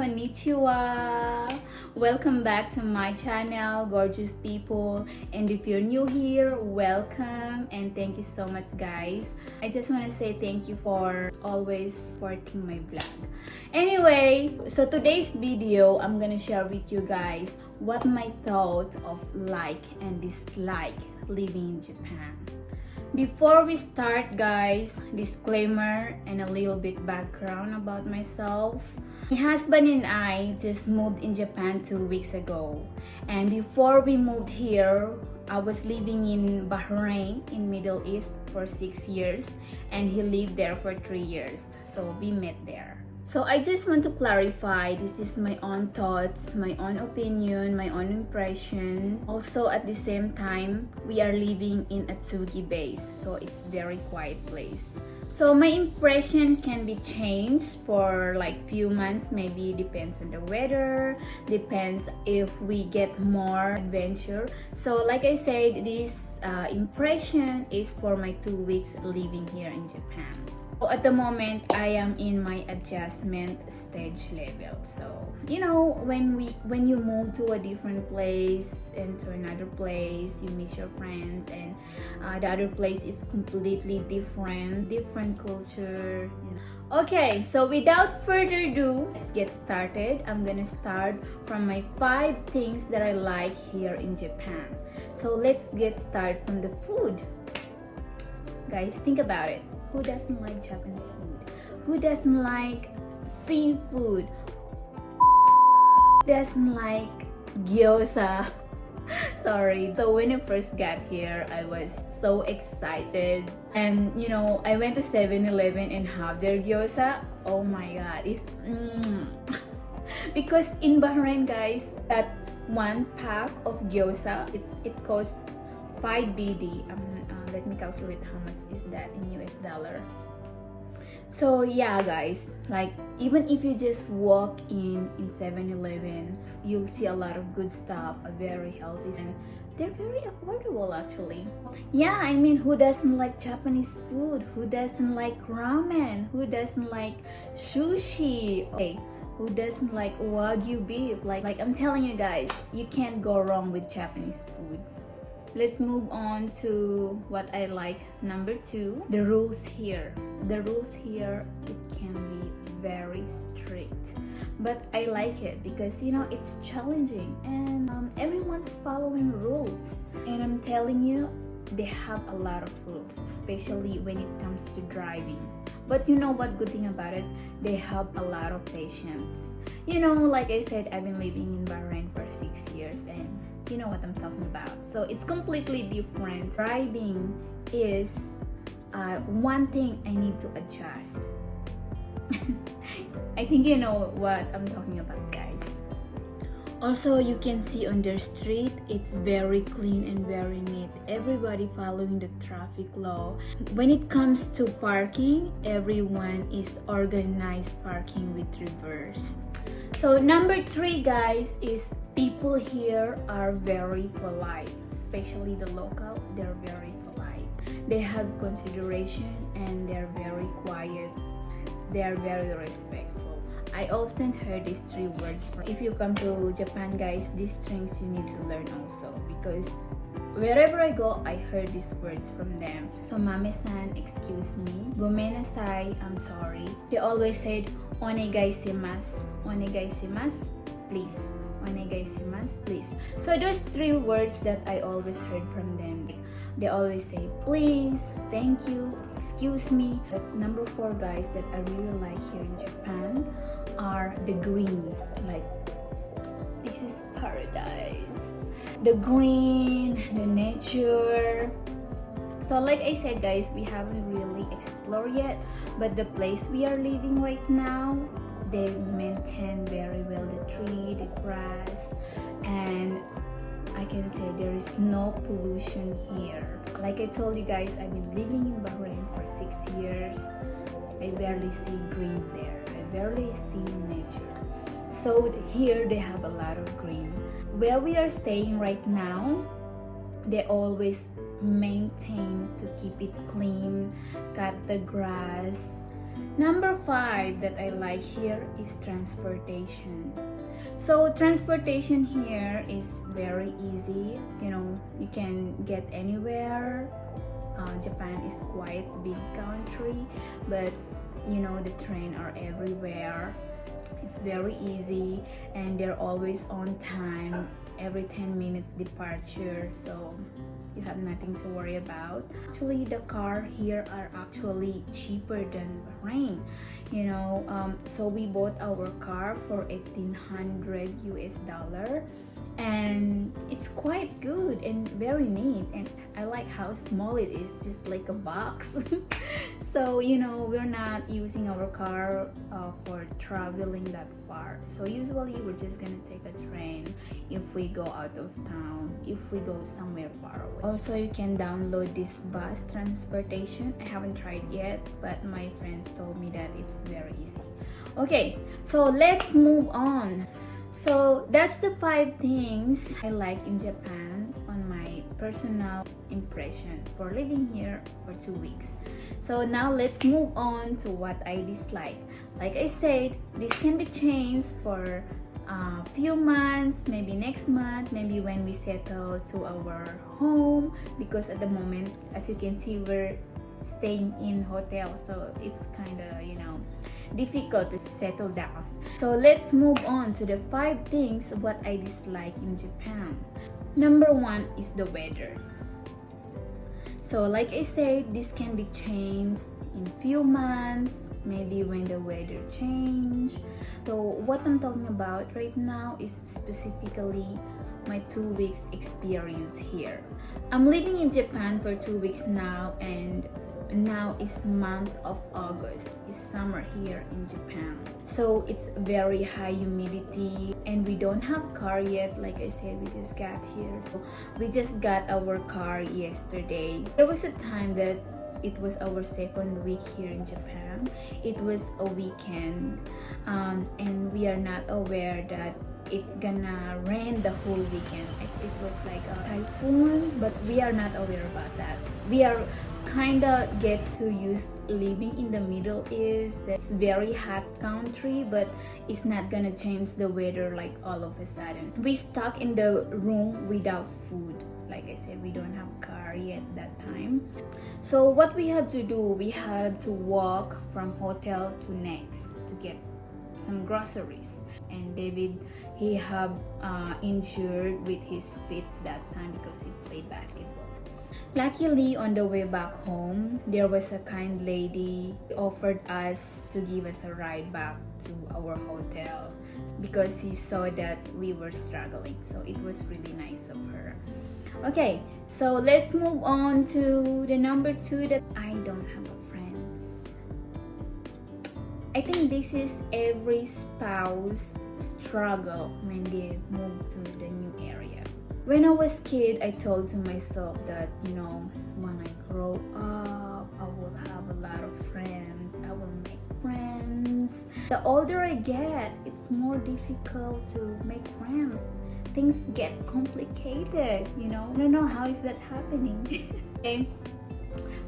konnichiwa. Welcome back to my channel, gorgeous people. And if you're new here, welcome and thank you so much, guys. I just want to say thank you for always supporting my vlog. Anyway, so today's video, I'm gonna share with you guys what my thought of like and dislike living in Japan. Before we start, guys, disclaimer and a little bit background about myself. My husband and I just moved in Japan 2 weeks ago, and before we moved here, I was living in Bahrain in Middle East for 6 years, and he lived there for 3 years, so we met there. So I just want to clarify, this is my own thoughts, my own opinion, my own impression. Also at the same time, we are living in Atsugi base, so it's very quiet place. So my impression can be changed for like few months, maybe depends on the weather, depends if we get more adventure. So like I said, this impression is for my 2 weeks living here in Japan. So at the moment, I am in my adjustment stage level. So you know, when you move to a different place and to another place, you meet your friends, and the other place is completely different culture. You know. Okay, so without further ado, let's get started. I'm gonna start from my 5 things that I like here in Japan. So let's get started from the food. Guys, think about it. Who doesn't like Japanese food? Who doesn't like seafood? Doesn't like gyoza? Sorry. So when I first got here, I was so excited, and you know, I went to 7-Eleven and have their gyoza. Oh my god, it's because in Bahrain, guys, that 1 pack of gyoza, it costs 5 BD. Let me calculate how much is that in US dollar. So yeah, guys, like even if you just walk in 7-Eleven, you'll see a lot of good stuff, very healthy, and they're very affordable actually. Yeah, I mean, who doesn't like Japanese food? Who doesn't like ramen? Who doesn't like sushi? Okay, who doesn't like wagyu beef? Like I'm telling you guys, you can't go wrong with Japanese food. Let's move on to what I like. Number 2, the rules here. The rules here, it can be very strict, but I like it because you know, it's challenging, and everyone's following rules. And I'm telling you, they have a lot of rules, especially when it comes to driving. But you know what good thing about it? They have a lot of patience. You know, like I said, I've been living in Bahrain for 6 years, and you know what I'm talking about. So it's completely different. Driving is one thing I need to adjust. I think you know what I'm talking about, guys. Also, you can see on the street, it's very clean and very neat. Everybody following the traffic law. When it comes to parking, everyone is organized parking with reverse. So number 3, guys, is people here are very polite, especially the local. They're very polite. They have consideration and they're very quiet. They are very respectful. I often heard these 3 words. If you come to Japan, guys, these things you need to learn also, because wherever I go, I heard these words from them. So mame-san, excuse me. Gomenasai, I'm sorry. They always said, onegaishimasu. Onegaishimasu, please. Onegaishimasu, please. So those 3 words that I always heard from them. They always say, please, thank you, excuse me. But number 4, guys, that I really like here in Japan are the green. Like, this is paradise. The green, the nature. So like I said, guys, we haven't really explored yet, but the place we are living right now, they maintain very well the tree, the grass, and I can say there is no pollution here. Like I told you guys, I've been living in Bahrain for 6 years. I barely see green there. I barely see nature. So here they have a lot of green. Where we are staying right now, they always maintain to keep it clean, cut the grass, Number 5 that I like here is transportation. So transportation here is very easy. You know, you can get anywhere. Japan is quite big country, but you know the train are everywhere. It's very easy and they're always on time, every 10 minutes departure, so you have nothing to worry about. Actually, the car here are actually cheaper than Bahrain, you know. So we bought our car for 1800 US dollar, and it's quite good and very neat, and I like how small it is, just like a box. So you know, we're not using our car for traveling that far, so usually we're just gonna take a train if we go out of town, if we go somewhere far away. Also, you can download this bus transportation. I haven't tried yet, but my friends told me that it's very easy. Okay, so let's move on. So that's the 5 things I like in Japan on my personal impression for living here for 2 weeks. So now let's move on to what I dislike. Like I said, this can be changed for a few months, maybe next month, maybe when we settle to our home, because at the moment, as you can see, we're staying in hotel, so it's kind of, you know, difficult to settle down. So let's move on to the 5 things what I dislike in Japan. Number 1 is the weather. So like I said, this can be changed in few months, maybe when the weather change. So what I'm talking about right now is specifically my 2 weeks experience here. I'm living in Japan for 2 weeks now, and now is month of August. It's summer here in Japan, so it's very high humidity, and we don't have car yet. Like I said, we just got here, so we just got our car yesterday. There was a time that it was our 2nd week here in Japan. It was a weekend, and we are not aware that it's gonna rain the whole weekend. It was like a typhoon, but we are not aware about that. We are kinda get to use living in the Middle East. That's very hot country, but it's not gonna change the weather like all of a sudden. We stuck in the room without food. Like I said, we don't have car yet that time. So what we have to do, we have to walk from hotel to next to get some groceries. And David, he have injured with his feet that time because he played basketball. Luckily, on the way back home, there was a kind lady who offered us to give us a ride back to our hotel because he saw that we were struggling. So it was really nice of her. Okay, so let's move on to the number 2, that I don't have friends. I think this is every spouse struggle when they move to the new area. When I was kid, I told to myself that, you know, when I grow up, I will have a lot of friends. I will make friends. The older I get, it's more difficult to make friends. Things get complicated, you know. I don't know how is that happening. Okay.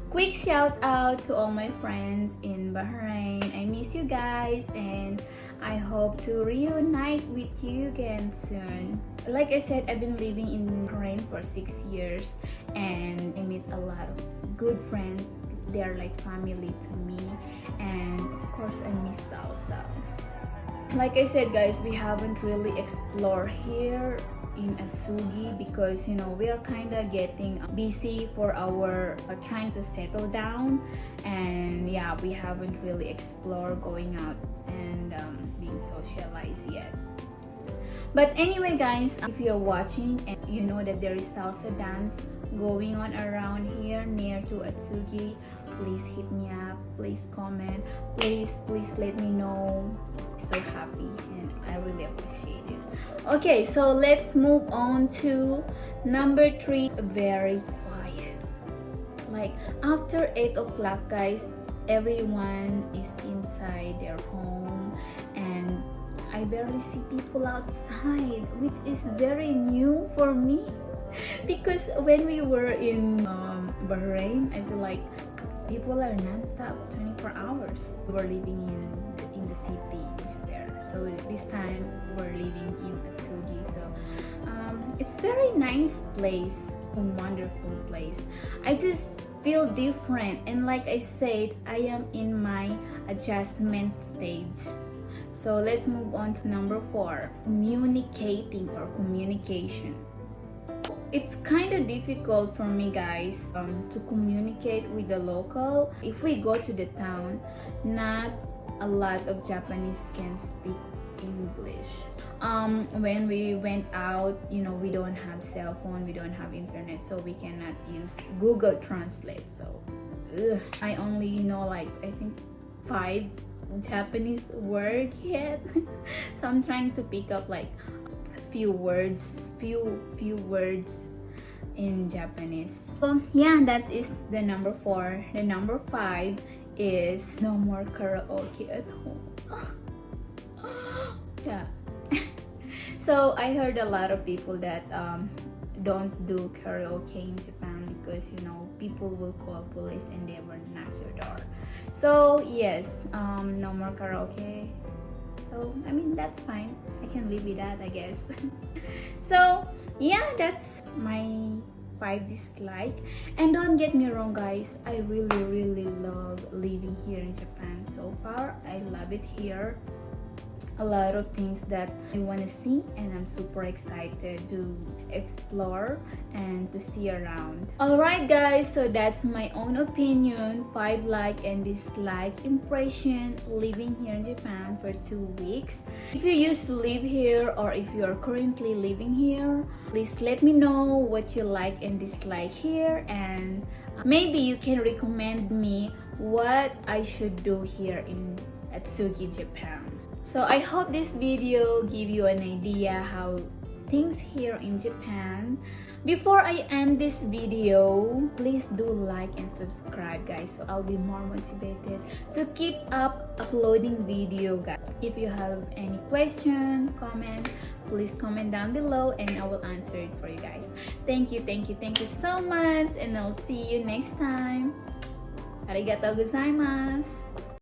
Quick shout out to all my friends in Bahrain. I miss you guys, and I hope to reunite with you again soon. Like I said, I've been living in Bahrain for 6 years, and I meet a lot of good friends. They're like family to me, and of course I miss salsa. Like I said, guys, we haven't really explored here in Atsugi because, you know, we are kind of getting busy for our trying to settle down, and yeah, we haven't really explored going out and being socialized yet. But anyway, guys, if you're watching and you know that there is salsa dance going on around here near to Atsugi, please hit me up, please comment, please let me know. I'm so happy and I really appreciate it. Okay, so let's move on to number 3. Very quiet. Like after 8 o'clock, guys, everyone is inside their home, and I barely see people outside, which is very new for me. Because when we were in Bahrain, I feel like People are non-stop 24 hours. We're living in the city there. So this time we're living in Atsugi. So it's very nice place, a wonderful place. I just feel different, and like I said, I am in my adjustment stage. So let's move on to number 4, communicating or communication. It's kind of difficult for me, guys, to communicate with the local. If we go to the town, not a lot of Japanese can speak English. When we went out, you know, we don't have cell phone, we don't have internet, so we cannot use Google Translate. So I only know like I think 5 Japanese word yet. So I'm trying to pick up like few words in Japanese. So yeah, that is the number 4. The number 5 is no more karaoke at home. Yeah. So I heard a lot of people that don't do karaoke in Japan because, you know, people will call police and they will knock your door. So yes, no more karaoke. So I mean, that's fine, I can live with that, I guess. So yeah, that's my 5 dislike. And don't get me wrong, guys, I really love living here in Japan. So far I love it here. A lot of things that I want to see, and I'm super excited to explore and to see around. Alright guys, so that's my own opinion, 5 like and dislike impression living here in Japan for 2 weeks. If you used to live here or if you are currently living here, please let me know what you like and dislike here, and maybe you can recommend me what I should do here in Atsugi, Japan. So I hope this video give you an idea how things here in Japan. Before I end this video, please do like and subscribe, guys, so I'll be more motivated to keep up uploading video, guys. If you have any question, comment, please comment down below and I will answer it for you guys. Thank you so much, and I'll see you next time. Arigatou gozaimasu.